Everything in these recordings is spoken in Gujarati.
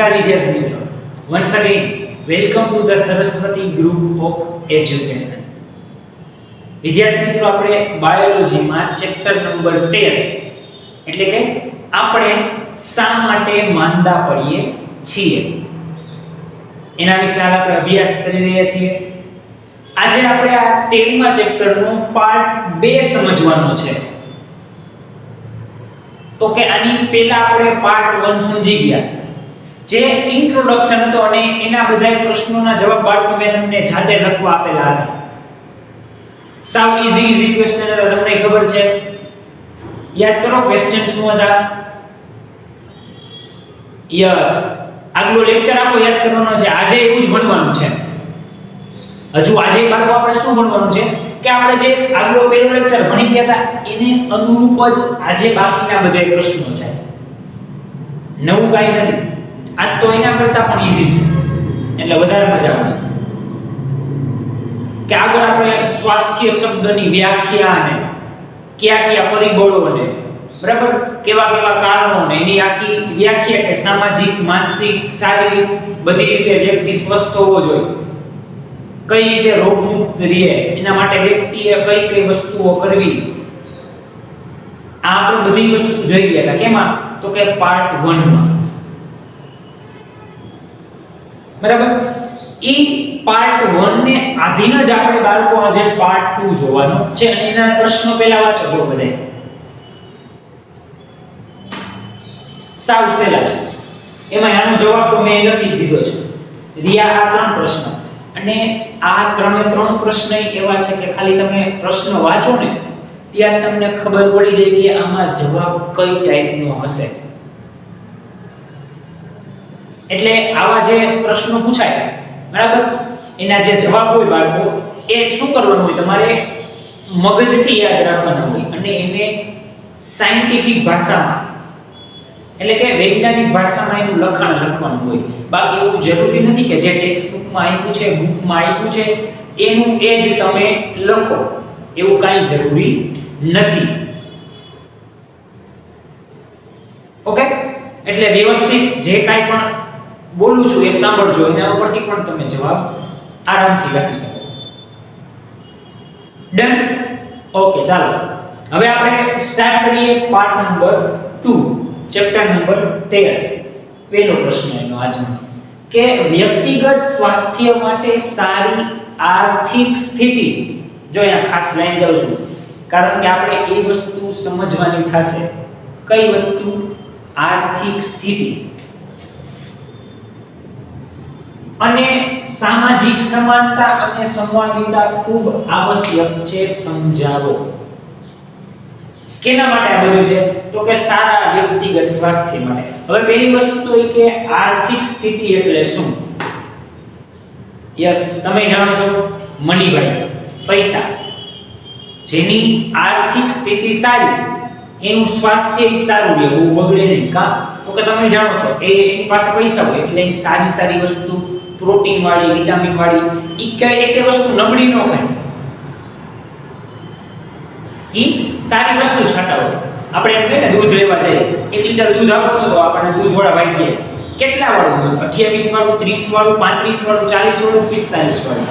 નમસ્કાર વિદ્યાર્થી મિત્રો, once again welcome to the Saraswati group of education. વિદ્યાર્થી મિત્રો, આપણે બાયોલોજીમાં ચેપ્ટર નંબર 13 એટલે કે આપણે શા માટે માંદા પડીએ છીએ એના વિશે આપણે અભ્યાસ કરી રહ્યા છીએ. આજે આપણે આ 13મા ચેપ્ટરનો પાર્ટ 2 સમજવાનો છે. તો કે આની પહેલા આપણે પાર્ટ 1 સમજી ગયા, જે ઇન્ટ્રોડક્શન હતો અને એના બધા પ્રશ્નોના જવાબ બાળકો મેં તમને જાતે લખવા આપેલા હતા. સાવ ઈઝી ક્વેશ્ચન હતા, તમને ખબર છે? યાદ કરો ક્વેશ્ચન શું હતા? યસ, આગલો લેક્ચર આખો યાદ કરવાનો છે. આજે એવું જ ભણવાનું છે. હજુ આજે બાળકો આપણે શું ભણવાનું છે કે આપણે જે આગલો પહેલો લેક્ચર ભણી ગયા હતા એને અનુરૂપ જ આજે બાકીના બધા પ્રશ્નો છે. નવું કાઈ નથી. આજ તો એના કરતા પણ ઈઝી છે, એટલે વધારે મજા આવશે. કે આગળ આપણે સ્વાસ્થ્ય શબ્દની વ્યાખ્યા અને કયા પરિબળો ને બરાબર કેવા કારણો ને એની આખી વ્યાખ્યા કે સામાજિક, માનસિક, શારીરિક બધી રીતે વ્યક્તિ સ્વસ્થ હોવો જોઈએ, કઈ રીતે રોગમુક્ત રહે, એના માટે વ્યક્તિએ કઈ વસ્તુઓ કરવી, આ આપણે બધી વસ્તુ જોઈ ગયા હતા. કેમાં? તો કે પાર્ટ 1 માં. બરાબર? ઈ પાર્ટ 1 ને આધીન જ આપણે બાળકો આજે પાર્ટ 2 જોવાનો છે અને એના પ્રશ્નો પહેલા વાંચો જો બધાય. સાવ સહેલા છે. એમાં આનો જવાબ તો મેં લખી દીધો છે. રિયા, આ 3 પ્રશ્ન અને આ 3 પ્રશ્ન એવા છે કે ખાલી તમે પ્રશ્ન વાંચો ને ત્યાં તમને ખબર પડી જાય કે આમાં જવાબ કઈ ટાઈપનો હશે. એટલે આવા જે પ્રશ્નો પૂછાય બરાબર, એના જે જવાબ હોય બાળકો એ શું કરવાનું હોય, તમારે મગજથી યાદ રાખવાના હોય અને એને સાયન્ટિફિક ભાષામાં એટલે કે વૈજ્ઞાનિક ભાષામાં એનું લખાણ લખવાનું હોય. બાકી એવું જરૂરી નથી કે જે ટેક્સ્ટ બુકમાં આપ્યું છે, બુકમાં આપ્યું છે એનું એ જ તમે લખો, એવું કાંઈ જરૂરી નથી. ઓકે? એટલે વ્યવસ્થિત જે કાંઈ પણ બોલું છું એ સાંભળજો, એના ઉપરથી પણ તમે જવાબ આરામથી લખી શકો. ડન? ઓકે, ચાલો હવે આપણે સ્ટાર્ટ કરીએ પાર્ટ નંબર 2, ચેપ્ટર નંબર 13. પહેલો પ્રશ્ન એનો આજનો કે વ્યક્તિગત સ્વાસ્થ્ય માટે સારી આર્થિક સ્થિતિ. જો અહીંયા ખાસ લાઈન કરું છું કારણ કે આપણે એ વસ્તુ સમજવાની થશે. કઈ વસ્તુ? આર્થિક સ્થિતિ. અને સામાજિક સમાનતા અને સંવાદિતા ખૂબ આવશ્યક છે. સમજાવો. કેના માટે આ બધું છે? તો કે સારા વ્યક્તિગત સ્વાસ્થ્ય માટે. હવે પહેલી વસ્તુ તો એ કે આર્થિક સ્થિતિ એટલે શું? યસ, તમે જાણો છો મનીભાઈ, પૈસા. જેની આર્થિક સ્થિતિ સારી એનું સ્વાસ્થ્ય સારું રહે, બહુ બગડે નહીં. કા તો કે તમે જાણો છો એની પાસે પૈસા હોય એટલે એ સારી વસ્તુ, પ્રોટીન વાળી, વિટામિન વાળી, એક વસ્તુ નબળી ન ખાય. ઈ સારી વસ્તુ જ ખાતા હોય. આપણે એમ કહીએ ને દૂધ લેવા જઈએ, 1 લીટર દૂધ આપો તો આપણને દૂધ વાળા ભાઈ કહે કેટલા વાળું દૂધ? 28 વાળું, 30 વાળું, 35 વાળું, 40 વાળું, 45 વાળું.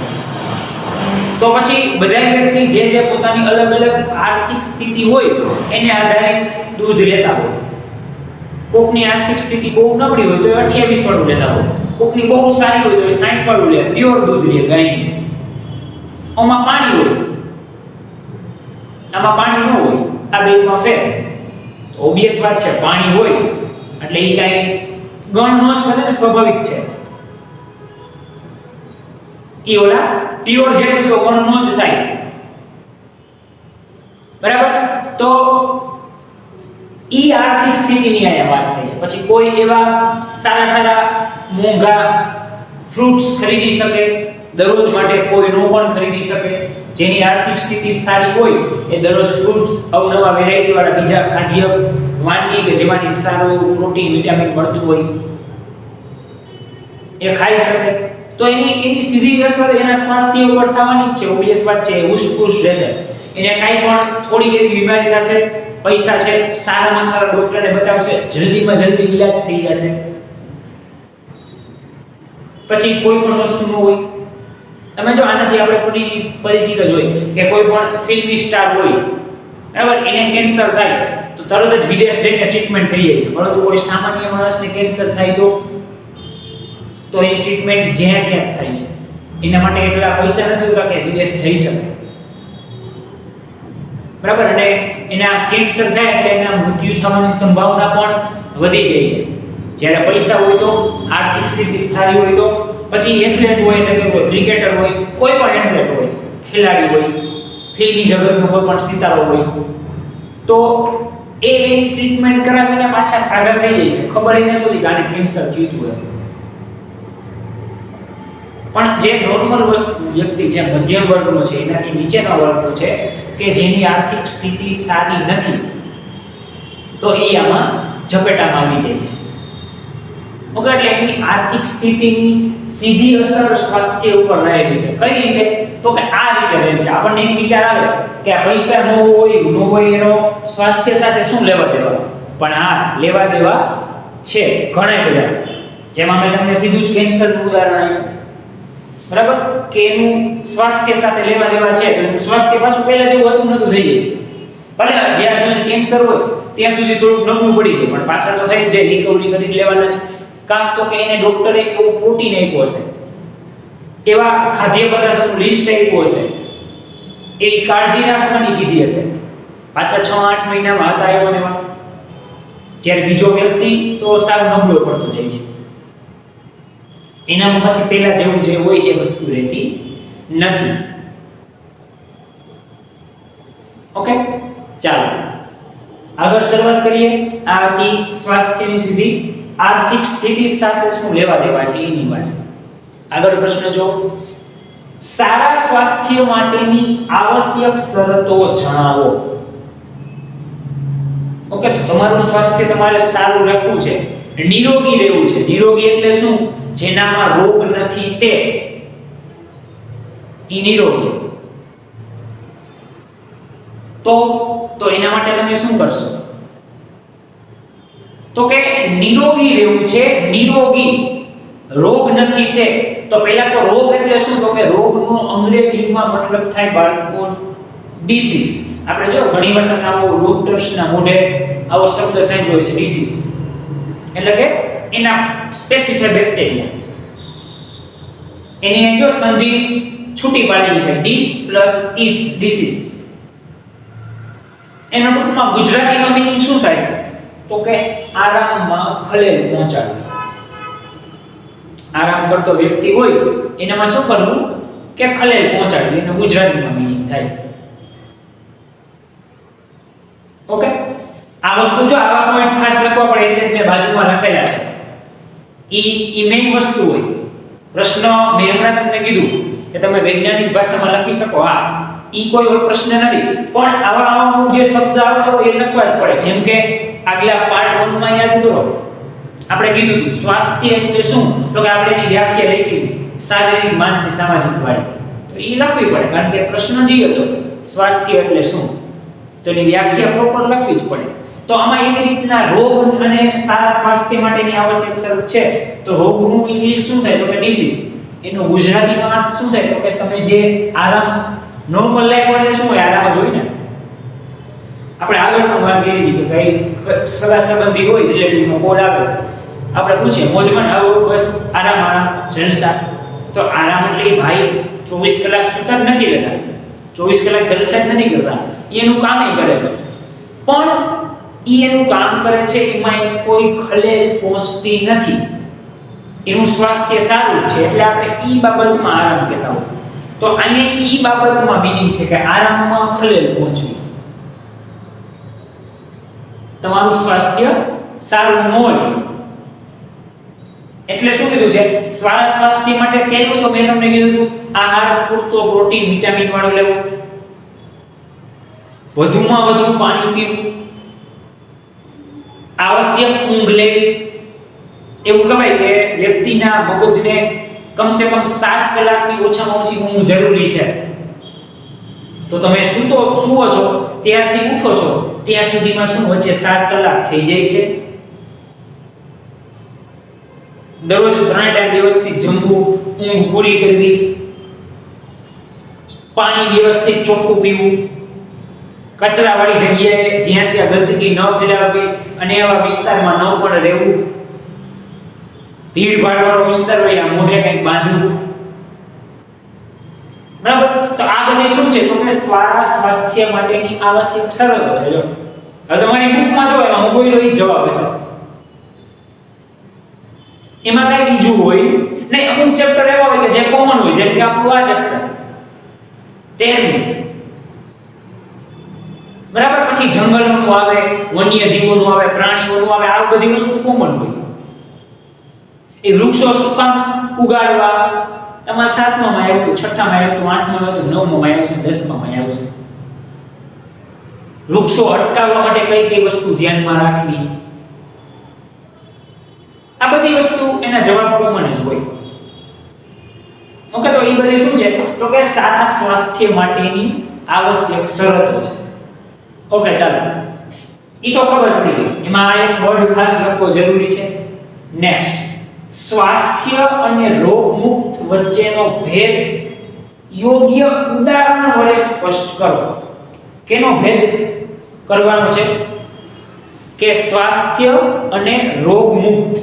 તો પછી બધા વ્યક્તિ જે પોતાની અલગ આર્થિક સ્થિતિ હોય એને આધારે દૂધ લેતા હોય. કોકની આર્થિક સ્થિતિ બહુ નબળી હોય તો 28 વાળું લેતા હોય, કોકની બહુ સારી હોય તો 60 વાળું લે, પ્યોર દૂધ લે ગાયનું. આમાં પાણી હોય, આમાં પાણી ન હોય, આ બેમાં ફેર. ઓબવિયસ વાત છે, પાણી હોય એટલે એ કાંઈ ગણ નો જ કરે, સ્વાભાવિક છે. ઈ ઓલા પ્યોર જેટલું ગણ નો જ થાય. બરાબર? તો ઈ આર્થિક સ્થિતિની આયા વાત થાય છે. પછી કોઈ એવા સારા મોંઘા ફ્રૂટ્સ ખરીદી શકે, દરરોજ માટે કોઈ નો પણ ખરીદી શકે. જેની આર્થિક સ્થિતિ સારી હોય એ દરરોજ ફ્રૂટ્સ, અવનવા વેરાયટી વાળા બીજા ખાદ્ય વાનગી કે જેમાંથી સારું પ્રોટીન, વિટામિન મળતું હોય એ ખાઈ શકે. તો એની સીધી અસર એના સ્વાસ્થ્ય ઉપર થવાની જ છે. ઓબવિયસ વાત છે, હુશ રહેશે. એને કાંઈ પણ થોડી એવી બીમારી થશે, પૈસા છે, સારામાં સારા ડોક્ટરને બતાવશે, જલ્દીમાં જલ્દી ઈલાજ થઈ જશે. પછી કોઈ પણ વસ્તુ ન હોય. તમે જો આનાથી આપણે પૂરી પરિચિત જ હોય કે કોઈ પણ ફિલ્મી સ્ટાર હોય, બરાબર, એને કેન્સર થાય તો તરત જ વિદેશ જઈને ટ્રીટમેન્ટ થઈ જાય છે. પરંતુ કોઈ સામાન્ય માણસને કેન્સર થાય તો એ ટ્રીટમેન્ટ જ્યાં ત્યાં થાય છે. એના માટે એટલા પૈસા નથી હોતા કે વિદેશ જઈ શકે, બરાબર. અને એના કેન્સર થાય એટલે એના મૃત્યુ થવાની સંભાવના પણ વધી જાય છે. જ્યારે પૈસા હોય તો, આર્થિક સ્થિતિ સારી હોય તો, પછી એથ્લેટ હોય એટલે કે ક્રિકેટર હોય, કોઈ પણ એથ્લેટ હોય, ખેલાડી હોય, ફિલ્મી જગતનો કોઈ પણ સિતારો હોય, તો એ ટ્રીટમેન્ટ કરાવીને પાછા સાજા થઈ જાય છે. ખબર એ નથી હોતી કે આને કેન્સર થયું હોય. પણ જે નોર્મલ વ્યક્તિ છે, મધ્યમ વર્ગનો છે, એનાથી નીચેના વર્ગનો છે કે જેની આર્થિક સ્થિતિ સારી નથી, તો એ આમાં ઝપેટામાં આવી જાય છે. ઓકે, એટલે એની આર્થિક સ્થિતિની સીધી અસર સ્વાસ્થ્ય ઉપર રહેલી છે. કઈ રીતે? તો કે આ રીતે રહે છે. આપણને એક વિચાર આવે કે આ પૈસા ન હોય એનો સ્વાસ્થ્ય સાથે શું લેવા દેવા? પણ હા, લેવા દેવા છે ઘણા બધા. જેમાં મેં તમને સીધું જ કેન્સરનું ઉદાહરણ આપ્યું, બરાબર, કે એનું સ્વાસ્થ્ય સાથે લેવા દેવા છે. તો એનું સ્વાસ્થ્ય પાછું પહેલા જેવું હતું નતું થઈ જાય. ભલે જ્યાં સુધી કેન્સર હોય ત્યાં સુધી થોડું નબળું પડી જાય, પણ પાછા તો થઈ જ જાય, રિકવરી કરી લેવાના છે. કામ તો કે એને ડોક્ટરે એવું પ્રોટીન આપ્યું હશે, એવા ખાદ્ય પદાર્થોનું લિસ્ટ આપ્યું હશે, એવી કાળજી રાખવાની કીધી હશે. પાછા 6-8 મહિનામાં હતા એવા ને એવા. જ્યારે બીજો વ્યક્તિ તો સાવ નબળો પડતો જાય છે. એનામાં પછી પહેલા જેવું જે હોય એ વસ્તુ રહેતી નથી. ઓકે, ચાલો આગળ શરૂઆત કરીએ. આ હતી સ્વાસ્થ્યની સીધી આર્થિક સ્થિતિ સાથે શું લેવા દેવા છે એની વાત. આગળ પ્રશ્ન જો, સારા સ્વાસ્થ્ય માટેની આવશ્યક શરતો જણાવો. ઓકે, તો તમારું સ્વાસ્થ્ય તમારે સારું રાખવું છે, નિરોગી રહેવું છે. નિરોગી એટલે શું? જેનામાં રોગ નથી તે નિરોગી. તો એના માટે તમે શું કરશો? તો કે નિરોગી રહેવું છે, નિરોગી, રોગ નથી તે. તો પહેલા તો રોગ એટલે શું? તો કે રોગનો અંગ્રેજીમાં મતલબ થાય બાળકો ડિસીઝ. આપણે જો ઘણી વાર તમે આવો ડોક્ટર્સના મોઢે આવો શબ્દ સાંભળ્યો છે, ડિસીઝ એટલે કે એના સ્પેસિફિક બેક્ટેરિયા. એની જો સંધિ છૂટી પાડેલી છે, ડીસ પ્લસ ઇસ, ડિસીઝ. એનો ટૂંકમાં ગુજરાતીમાં મીનિંગ શું થાય? તો કે આરામમાં ખલેલ પહોંચાડવું. આરામ કરતો વ્યક્તિ હોય એનામાં શું કરવું? કે ખલેલ પહોંચાડવું. એનો ગુજરાતીમાં મીનિંગ થાય. ઓકે, આ વસ્તુ જો આવા પોઈન્ટ ખાસ લખવા પડે એટલે મેં બાજુમાં લખેલા છે. ઈ મેઇન વસ્તુ હોય. પ્રશ્ન મેં હમણાં તમને કીધું કે તમે વૈજ્ઞાનિક ભાષામાં લખી શકો. હા, ઈ કોઈ પ્રશ્ન નથી, પણ આવા જે શબ્દ આવતો એ લખવા જ પડે. જેમ કે આગલા પાર્ટ 1 માં યાદ કરો, આપણે કીધું સ્વાસ્થ્ય એટલે શું? તો કે આપણે એની વ્યાખ્યા લખી, શારીરિક, માનસિક, સામાજિક વાળી. તો ઈ લખવી પડે, કારણ કે પ્રશ્ન જ હતો સ્વાસ્થ્ય એટલે શું, તો એની વ્યાખ્યા પ્રોપર લખવી જ પડે. તો આમાં એવી રીતના રોગ અને સારા સ્વાસ્થ્ય માટેની આવશ્યક શરત છે. તો રોગનું ઇંગ્લિશ શું થાય? તો કે ડિસીઝ. એનો ગુજરાતીમાં અર્થ શું થાય? તો કે તમે જે આરામ, નોર્મલ લાઈફ એટલે શું હોય? આરામ જ હોય ને. આપણે આગળનો વાત કરી દીધો કે સગા સંબંધી હોય, રિલેટિવનો કોલ આવે, આપણે પૂછીએ મોજમાં આવો, બસ આરામ જલસા. તો આરામ એટલે ભાઈ 24 કલાક સુતા જ નથી રહેતા, 24 કલાક જલસા જ નથી કરતા. એનું કામ કરે છે, પણ એનું કામ કરે છે એમાં કોઈ ખલેલ પહોંચતી નથી. એનું સ્વાસ્થ્ય સારું છે એટલે આપણે ઈ બાબતમાં આરામ કહેતા હોય. તો અહીંયા ઈ બાબતમાં મીનિંગ છે કે આરામમાં ખલેલ પહોંચવી. તમારું સ્વાસ્થ્ય સારું ન હોય એટલે શું કીધું છે? સારા સ્વાસ્થ્ય માટે પહેલું તો મેં તમને કીધું આહાર પૂરતો પ્રોટીન, વિટામિન વાળો લેવો, વધુમાં વધુ પાણી પીવું, આવશ્યક ઊંઘ લેવી. એવું કહેવાય કે વ્યક્તિના મગજને કમસે કમ 7 કલાકની ઓછામાં ઓછી ઊંઘ જરૂરી છે. તો તમે સૂવો છો ત્યારથી ઉઠો છો ત્યાં સુધીમાં શું વચ્ચે 7 કલાક થઈ જાય છે. દરરોજ 3 ટાઈમ વ્યવસ્થિત જમવું, ઊંઘ પૂરી કરવી, પાણી વ્યવસ્થિત ચોખ્ખું પીવું, કચરાવાળી જગ્યાએ જ્યાં ત્યાં ગંદકી ન ફેલાવવી અને એવા વિસ્તારમાં ન પણ રહેવું, ભીડભાડવાળો વિસ્તાર હોય આ મોઢે કંઈક બાંધવું, બરાબર. તો આ બધી શું છે તો કે સ્વાસ્થ્ય માટેની આવશ્યક શરતો છે. જો હવે તમારી બુકમાં જો એમાં હું બોલ્યો એ જવાબ હશે, એમાં કઈ બીજું હોય નહીં. અમુક ચેપ્ટર એવા હોય કે જે કોમન હોય, જેમ કે આપણું આ ચેપ્ટર તેનું, બરાબર. પછી જંગલોનું આવે, વન્યજીવોનું આવે, પ્રાણીઓનું આવે, આ બધી વસ્તુ કોમન હોય. એ વૃક્ષો શું કામ ઉગાડવા તમારે 7મા માં આવ્યું, 6મા માં આવ્યું, 8મા માં આવ્યું, 9મા માં આવ્યું, 10મા માં આવશે. વૃક્ષો અટકાવવા માટે કઈ કઈ વસ્તુ ધ્યાનમાં રાખવી, આ બધી વસ્તુ એના જવાબ કોમન જ હોય. ઓકે, તો એ બધી શું છે તો કે સારા સ્વાસ્થ્ય માટેની આવશ્યક શરતો છે. ઓકે, ચાલો ઈ તો ખબર પડી ગઈ. એમાં આ એક વર્ડ ખાસ લખવો જરૂરી છે. નેક્સ્ટ, સ્વાસ્થ્ય અને રોગમુક્ત વચ્ચેનો ભેદ યોગ્ય ઉદાહરણ વડે સ્પષ્ટ કરો. કેનો ભેદ કરવાનો છે કે સ્વાસ્થ્ય અને રોગમુક્ત.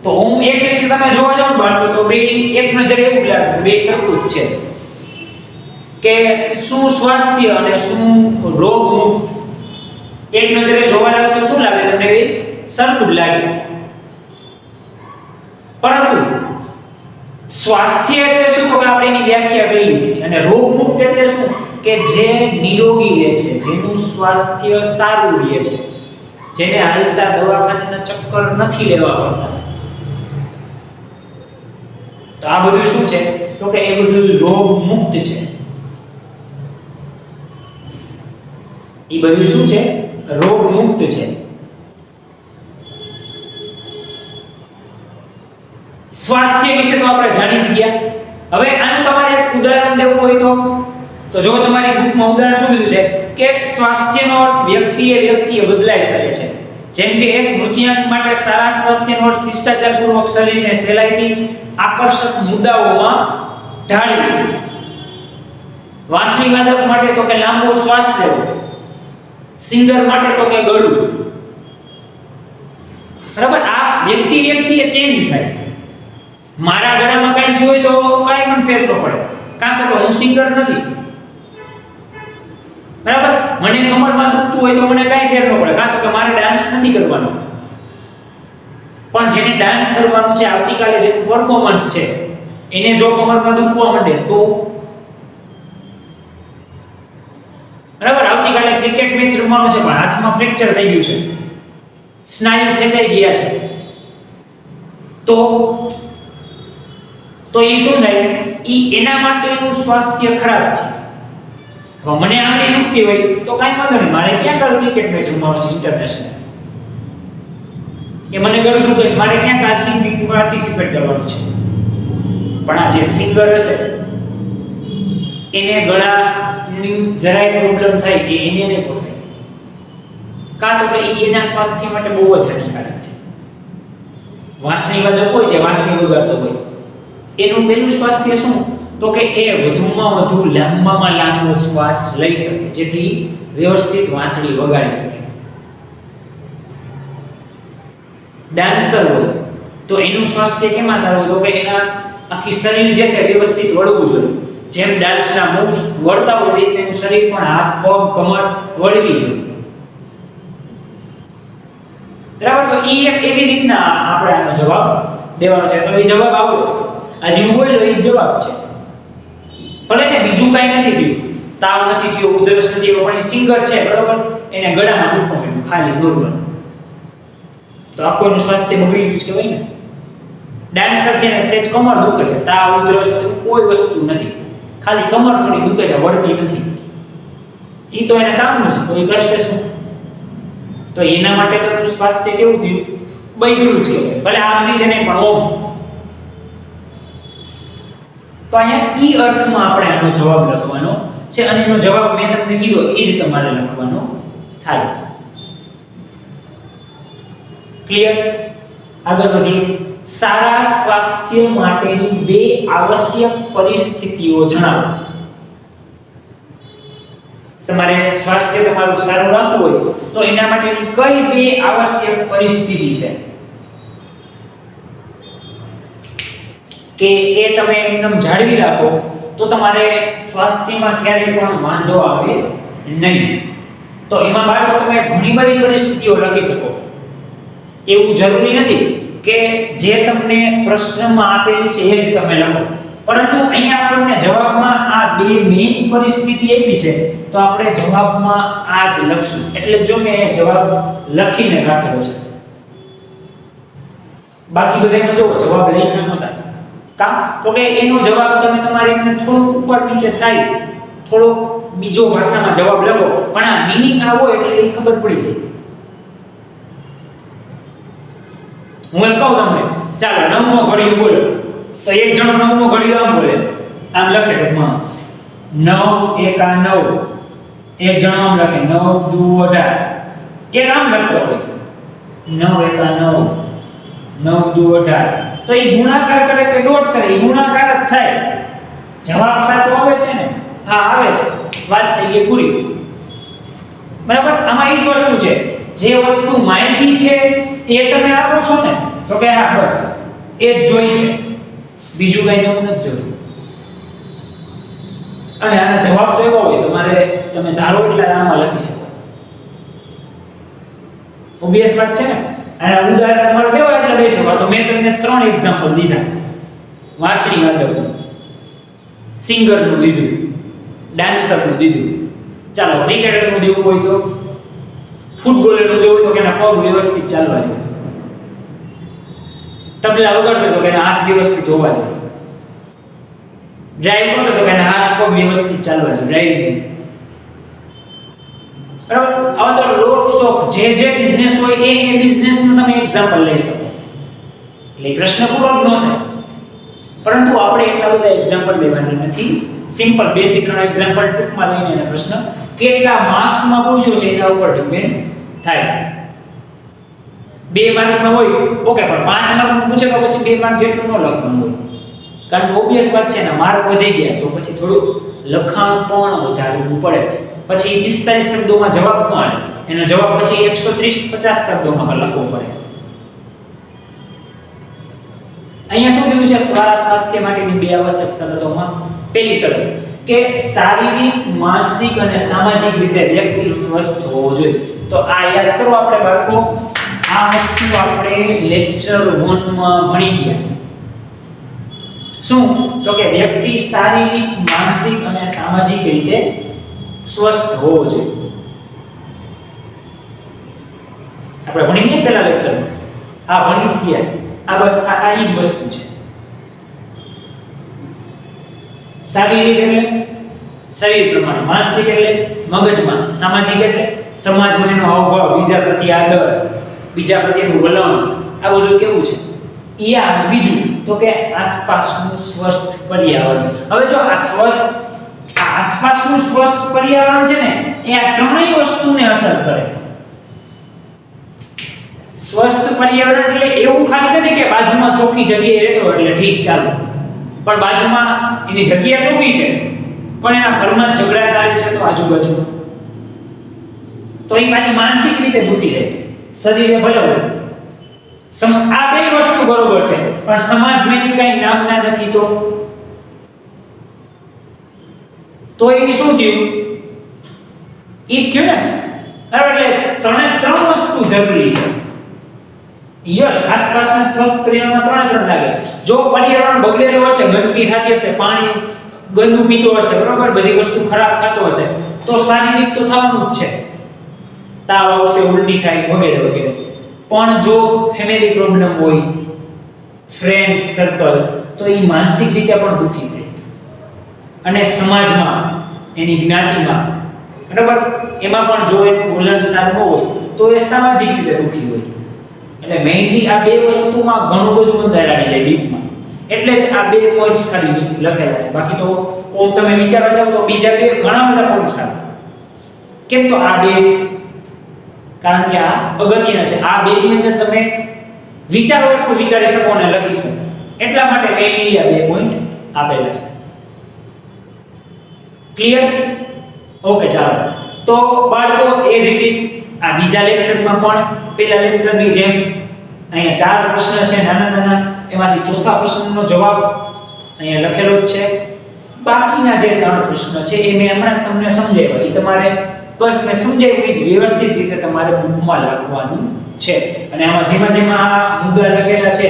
તો હું એક રીતે તમે જોવા જાવ બાળકો તો બે એક નજરે એવું લાગે બે સરખું જ છે કે શું સ્વાસ્થ્ય અને શું રોગમુક્ત. એક નજરે જોવા લાગે તો શું લાગે તમને? બે સરખું જ લાગે. પરંતુ સ્વાસ્થ્ય એટલે શું તો આપણે એની વ્યાખ્યા કરી લીધી, અને રોગમુક્ત એટલે શું કે જે નિરોગી રહે છે, જેનું સ્વાસ્થ્ય સારું રહે છે, જેને હાલતા દવાખાનાના ચક્કર નથી લેવા પડતા. તો આ બધું શું છે તો કે એ બધું રોગમુક્ત છે. એ બધું શું છે? રોગમુક્ત છે. સ્વાસ્થ્ય વિશે તો આપણે જાણી જ ગયા. હવે આનું તમારે એક ઉદાહરણ દેવું હોય તો જો તમારી બુકમાં ઉદાહરણ શું દીધું છે કે સ્વાસ્થ્યનો અર્થ વ્યક્તિએ બદલાઈ શકે છે. જેમ કે એક મૃત્યુઆંક માટે સારા સ્વાસ્થ્યનો અર્થ શિષ્ટાચારપૂર્વક શરીરને સહેલાઈથી આકર્ષક મુદ્દાઓમાં ઢાળવી. વાંસળી વાદક માટે તો કે લાંબો શ્વાસ લેવો, સિંગર માટે તો કે ગળું. બરાબર. આ વ્યક્તિએ ચેન્જ થાય. મારા ગળામાં કઈ થયું હોય તો કાઈ પણ ફેર ન પડે, કારણ કે હું સિંગર નથી. બરાબર. મને કમરમાં દુખતું હોય તો મને કાઈ ફેર ન પડે, કારણ કે મારે ડાન્સ નથી કરવાનો. પણ જેને ડાન્સ કરવાનું છે, આવતીકાલે જે પરફોર્મન્સ છે, એને જો કમરમાં દુખવા માંડે તો બરાબર. આવતીકાલે ક્રિકેટ મેચ રમવાનો છે પણ હાથમાં ફ્રેક્ચર થઈ ગયું છે, સ્નાયુ ખેંચાઈ ગયા છે, તો એ શું થાય? એના માટેનું સ્વાસ્થ્ય ખરાબ છે. હવે મને આંગળી દુખતી હોય તો કાંઈ વાંધો નહીં, મારે ક્યાં કાલ ક્રિકેટ મેચ રમવાનો છે ઇન્ટરનેશનલ, કે મને ગળું દુખે છે, મારે ક્યાં કાલ સિંગિંગ પાર્ટિસિપેટ કરવાનું છે. પણ આ જે સિંગર હશે એને ગળાની જરાય પ્રોબ્લેમ થાય કે એને નહીં પોસાય, કાં તો કે એના સ્વાસ્થ્ય માટે બહુ જ હાનિકારક છે. વાંસળી વાદક હોય છે, વાંસળી વગાડતો હોય, એનું પહેલું સ્વાસ્થ્ય શું તો કે એ વધુમાં વધુ લાંબામાં લાંબો શ્વાસ લઈ શકે, જેથી વ્યવસ્થિત વાંસળી વગાડી શકે. ડાન્સર હોય તો એનું સ્વાસ્થ્ય કેમાં સારું હોય તો કે એના આખી શરીર જે છે વ્યવસ્થિત વળવું જોઈએ. જેમ ડાન્સના મૂવ્સ વળતા હોય એ તેનું શરીર પણ હાથ, પગ, કમર વળવી જોઈએ. બરાબર. તો એવી રીતના આપણે આનો જવાબ દેવાનો છે. તો એ જવાબ આવો છે. આજે હું બોલ્યો એ જવાબ છે. ભલે ને બીજું કાંઈ નથી થયું, તાવ નથી થયો, ઉધરસ નથી થયો, પણ સિંગર છે બરાબર, એને ગળામાં દુખવા માંડ્યું ખાલી નોર્મલ, તો આખું સ્વાસ્થ્ય બગડી ગયું છે કહેવાય ને. ડાન્સર છે ને સેજ કમર દુખે છે, તાવ ઉધરસ કોઈ વસ્તુ નથી, ખાલી કમર થોડી દુખે છે, વળતી નથી. એ તો એને કામનું છે, તો એ કરશે શું? તો એના માટે તો સ્વાસ્થ્ય કેવું થયું? બગડ્યું છે. ભલે આમ રીતે નહીં પણ ઓમ. તો અહીંયા ઈ અર્થમાં આપણે આનો જવાબ લખવાનો છે, અને એનો જવાબ મેં તમને કીધો એ જ તમારે લખવાનો થાય. ક્લિયર? આગળ વધીએ. સારા સ્વાસ્થ્ય માટેની બે આવશ્યક પરિસ્થિતિઓ જણાવો. તમારે સ્વાસ્થ્ય તમારું સારું રાખવું હોય તો એના માટેની કઈ બે આવશ્યક પરિસ્થિતિ છે કે એ તમે એકદમ જાળવી રાખો તો તમારે સ્વાસ્થ્યમાં ક્યારેય પણ વાંધો આવે નહીં. તો એમાં બાળકો તમે ઘણી બધી પરિસ્થિતિઓ લખી શકો. એવું જરૂરી નથી કે જે તમને પ્રશ્નમાં આપેલી છે એ જ તમે લખો, પરંતુ અહીંયા આપણને જવાબમાં આ બે મેઇન પરિસ્થિતિ આપી છે તો આપણે જવાબમાં આ જ લખશું. એટલે જો મેં જવાબ લખીને રાખેલો છે, બાકી બધાનો જો જવાબ લખ્યા નહોતા. કામ તો કે એનો જવાબ તમે તમારી રીતે થોડું ઉપર નીચે થાય, થોડો બીજો ભાષામાં જવાબ લખો, પણ આ મીનિંગ આવો એટલે એ ખબર પડી જાય. હું કહું તમને, ચાલો નવમો ઘડિયો બોલો, તો એક જણો નવમો ઘડિયો આમ બોલે, આમ લખે ટૂંકમાં 9 એકા 9. એક જણો આમ લખે 9 દુ 18. એક આમ લખતો હોય 9 એકા 9, 9 દુ 18. તો એ ગુણાકાર કરે કે ડોટ કરે, એ ગુણાકાર જ થાય. જવાબ સાચો આવે છે ને? હા આવે છે, વાત થઈ ગઈ પૂરી. બરાબર. આમાં એ જ વસ્તુ છે, જે વસ્તુ માહિતી છે એ તમે આપો છો ને, તો કે હા બસ એ જ જોઈ છે, બીજું કઈ નવું નથી જોયું. અને આનો જવાબ તો એવો હોય તમારે તમે ધારો એટલે આમાં લખી શકો. ઓબવિયસ વાત છે ને. અને ઉદાહરણ તમારે કેવા એટલે દઈ શકો. તો મેં તમને 3 એક્ઝામ્પલ દીધા. વાંસળી વાદકનું, સિંગરનું દીધું, ડાન્સરનું દીધું. ચાલો ક્રિકેટરનું દેવું હોય તો, ફૂટબોલરનું દેવું હોય તો કે એના પગ વ્યવસ્થિત ચાલવા જોઈએ, તબલા વગાડતો તો કે એના હાથ વ્યવસ્થિત હોવા જોઈએ, ડ્રાઈવ કરતો તો કે એના હાથ પગ વ્યવસ્થિત ચાલવા જોઈએ, ડ્રાઇવિંગ. બરાબર. આવા તો લોટ્સ ઓફ જે બિઝનેસ હોય એ બિઝનેસનું તમે એક્ઝામ્પલ લઈ શકો. એટલે પ્રશ્ન પૂરો ન થાય, પરંતુ આપણે એટલા બધા એક્ઝામ્પલ દેવાના નથી. સિમ્પલ 2 થી 3 એક્ઝામ્પલ ટૂંકમાં લઈને એનો પ્રશ્ન કેટલા માર્ક્સમાં પૂછ્યો છે એના ઉપર ડિપેન્ડ થાય. 2 માર્કમાં હોય ઓકે, પણ 5 માર્કનું પૂછે તો પછી 2 માર્ક જેટલું ન લખવાનું હોય. કારણ કે ઓબવિયસ વાત છે ને, માર્ક વધી ગયા તો પછી થોડું લખાણ પણ વધારવું પડે. પછી 45 શબ્દોમાં જવાબ ન આવે, એનો જવાબ પછી 130-50 શબ્દોમાં લખવો પડે. અહીંયા શું કીધું છે? સારા સ્વાસ્થ્ય માટેની બે આવશ્યક શરતોમાં પહેલી શરત કે શારીરિક, માનસિક અને સામાજિક રીતે વ્યક્તિ સ્વસ્થ હોવો જોઈએ. તો આ યાદ કરો આપણે બાળકો, આ વસ્તુ આપણે લેક્ચર 1 માં ભણી ગયા. શું? તો કે વ્યક્તિ શારીરિક, માનસિક અને સામાજિક રીતે સ્વસ્થ હોવો જોઈએ. આપણે ભણી ગયા પહેલા લેક્ચરમાં, આ ભણી જ ગયા. આ બસ આ જ વસ્તુ છે. શારીરિક એટલે શરીર પ્રમાણે, માનસિક એટલે મગજમાં, સામાજિક એટલે સમાજમાં એનો હાવભાવ, બીજા પ્રત્યે આદર, બીજા પ્રત્યેનું વલણ, આ બધું કેવું છે. યા બીજું તો કે આસપાસનું સ્વસ્થ પર્યાવરણ. હવે જો આસપાસનું સ્વસ્થ પર્યાવરણ છે ને, એ આ ત્રણેય વસ્તુને અસર કરે. સ્વસ્થ પર્યાવરણ એટલે એવું ખાલી નથી કે બાજુમાં ચોખ્ખી જગ્યાએ રહેતો એટલે ઠીક ચાલો, પણ બાજુમાં એની જગ્યા ચોખ્ખી છે પણ એના ઘરમાં ઝઘડા ચાલે છે તો આજુબાજુ, તો એ પાછી માનસિક રીતે દુખી રહે. શરીરે ભલે હોય, આ બે વસ્તુ બરોબર છે, પણ સમાજમાં એની કઈ નામના નથી તો એ શું થયું? એ થયું ને. એટલે ત્રણ વસ્તુ જરૂરી છે. યસ, આસપાસના સ્વસ્થ પર્યાવરણમાં ત્રણ લાગે. જો પર્યાવરણ બગડેલું હશે, ગંદકી થતી હશે, પાણી ગંદુ પીતો હશે, બરોબર, બધી વસ્તુ ખરાબ થતો હશે, તો શારીરિક તો થવાનું જ છે. તાવ આવશે, ઉલટી થાય, વગેરે વગેરે. પણ જો ફેમિલી પ્રોબ્લેમ હોય, ફ્રેન્ડ સર્કલ, તો એ માનસિક રીતે પણ દુખી થાય. અને સમાજમાં, એની જ્ઞાતિમાં, બરાબર, એમાં પણ જો એક વલણ સારું હોય તો એ સામાજિક રીતે દુખી હોય. એટલે મેઇનલી આ બે વસ્તુમાં ઘણું બધું બંધાયેલી જાય ડીપમાં. એટલે જ આ બે પોઈન્ટ્સ ખાલી લખેલા છે. બાકી તો ઓમ તમે વિચારવા જાવ તો બીજા બે ઘણા બધા પોઈન્ટ્સ આવે. કેમ? તો આ બે છે, કારણ કે આ અગત્યના છે. આ બે ની અંદર તમે વિચારો એટલું વિચારી શકો અને લખી શકો, એટલા માટે મેં અહીંયા 2 પોઈન્ટ આપેલા છે. ક્લિયર? ઓકે, ચાલો. તો બાળકો એઝ ઇટ ઇઝ આ બીજા લેક્ચરમાં પણ પેલા લેક્ચરની જેમ અહીંયા 4 પ્રશ્ન છે નાના નાના, એમાંથી ચોથા પ્રશ્નનો જવાબ અહીંયા લખેલો જ છે. બાકીના જે 3 પ્રશ્ન છે એ મેં હમણાં તમને સમજાવ્યા, એ તમારે બસ મેં સમજાવ્યું વ્યવસ્થિત રીતે તમારે બુકમાં લખવાનું છે. અને આમાં જેમાં આ મુદ્દા લખેલા છે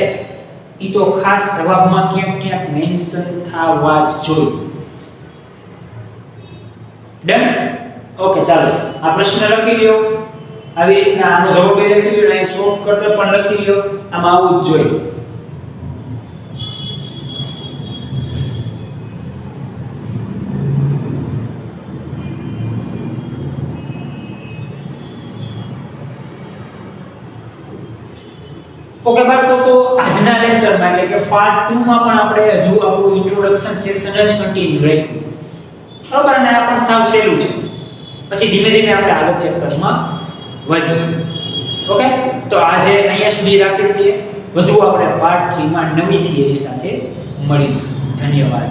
એ તો ખાસ જવાબમાં ક્યાંક ક્યાંક મેન્શન થવા જ જોઈએ. ડન? ઓકે, ચાલો. આ પ્રશ્ન લખી લ્યો, આવી રીતના આનો જવાબ એ લખી લ્યો, અને શોર્ટકટ પણ લખી લ્યો. આમાં આવું જ જોઈએ. ઓકે બાળકો, તો આજના લેક્ચરમાં એટલે કે પાર્ટ 2 માં પણ આપણે હજુ આપણું ઇન્ટ્રોડક્શન સેશન જ કન્ટિન્યુ રાખ્યું. બરાબર? અને આ પણ સાવ સહેલું છે. પછી ધીમે ધીમે આપણે આગળ ચેપ્ટરમાં વધીશું. ઓકે, તો આજે અહીંયા સુધી રાખીએ છીએ. વધુ આપણે પાર્ટ 3 માં નવી થિયરી સાથે મળીશું. ધન્યવાદ.